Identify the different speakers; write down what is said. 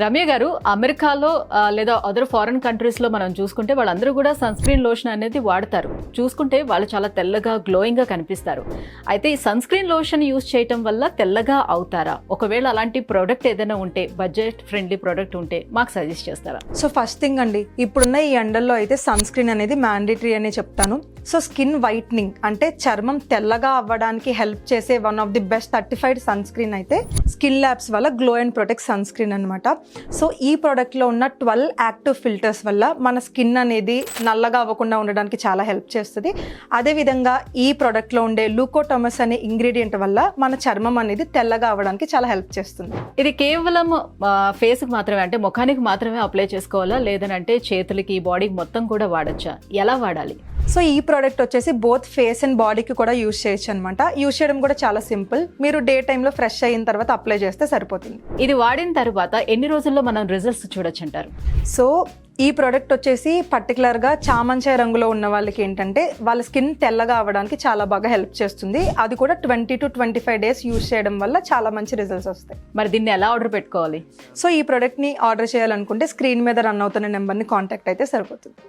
Speaker 1: రమ్య గారు, అమెరికాలో లేదా అదర్ ఫారెన్ కంట్రీస్లో మనం చూసుకుంటే వాళ్ళందరూ కూడా సన్ స్క్రీన్ లోషన్ అనేది వాడతారు. చూసుకుంటే వాళ్ళు చాలా తెల్లగా గ్లోయింగ్గా కనిపిస్తారు. అయితే ఈ సన్ స్క్రీన్ లోషన్ యూస్ చేయటం వల్ల తెల్లగా అవుతారా? ఒకవేళ అలాంటి ప్రోడక్ట్ ఏదైనా ఉంటే, బడ్జెట్ ఫ్రెండ్లీ ప్రోడక్ట్ ఉంటే మాకు సజెస్ట్ చేస్తారా?
Speaker 2: సో ఫస్ట్ థింగ్ అండి, ఇప్పుడున్న ఈ ఎండల్లో అయితే సన్ స్క్రీన్ అనేది మ్యాండేటరీ అనే చెప్తాను. సో స్కిన్ వైట్నింగ్ అంటే చర్మం తెల్లగా అవ్వడానికి హెల్ప్ చేసే one of the best certified sunscreen అయితే స్కిన్ ల్యాబ్స్ వల్ల glow and protect sunscreen అనమాట. సో ఈ ప్రోడక్ట్లో ఉన్న 12 యాక్టివ్ ఫిల్టర్స్ వల్ల మన స్కిన్ అనేది నల్లగా అవ్వకుండా ఉండడానికి చాలా హెల్ప్ చేస్తుంది. అదేవిధంగా ఈ ప్రోడక్ట్లో ఉండే లూకోటమస్ అనే ఇంగ్రీడియంట్ వల్ల మన చర్మం అనేది తెల్లగా అవ్వడానికి చాలా హెల్ప్ చేస్తుంది.
Speaker 1: ఇది కేవలం ఫేస్కి మాత్రమే, అంటే ముఖానికి మాత్రమే అప్లై చేసుకోవాలా, లేదనంటే చేతులకి, బాడీకి మొత్తం కూడా వాడచ్చా? ఎలా వాడాలి?
Speaker 2: సో ఈ ప్రోడక్ట్ వచ్చేసి బోత్ ఫేస్ అండ్ బాడీకి కూడా యూజ్ చేయొచ్చు అనమాట. యూజ్ చేయడం కూడా చాలా సింపుల్. మీరు డే టైంలో ఫ్రెష్ అయిన తర్వాత అప్లై చేస్తే సరిపోతుంది.
Speaker 1: ఇది వాడిన తర్వాత ఎన్ని రోజుల్లో మనం రిజల్ట్స్ చూడొచ్చు అంటారు?
Speaker 2: సో ఈ ప్రోడక్ట్ వచ్చేసి పర్టికులర్గా చామంచాయ రంగులో ఉన్న వాళ్ళకి ఏంటంటే వాళ్ళ స్కిన్ తెల్లగా అవ్వడానికి చాలా బాగా హెల్ప్ చేస్తుంది. అది కూడా 20 to 25 డేస్ యూజ్ చేయడం వల్ల చాలా మంచి రిజల్ట్స్ వస్తాయి.
Speaker 1: మరి దీన్ని ఎలా ఆర్డర్ పెట్టుకోవాలి?
Speaker 2: సో ఈ ప్రోడక్ట్ని ఆర్డర్ చేయాలనుకుంటే స్క్రీన్ మీద రన్ అవుతున్న నెంబర్ని కాంటాక్ట్ అయితే సరిపోతుంది.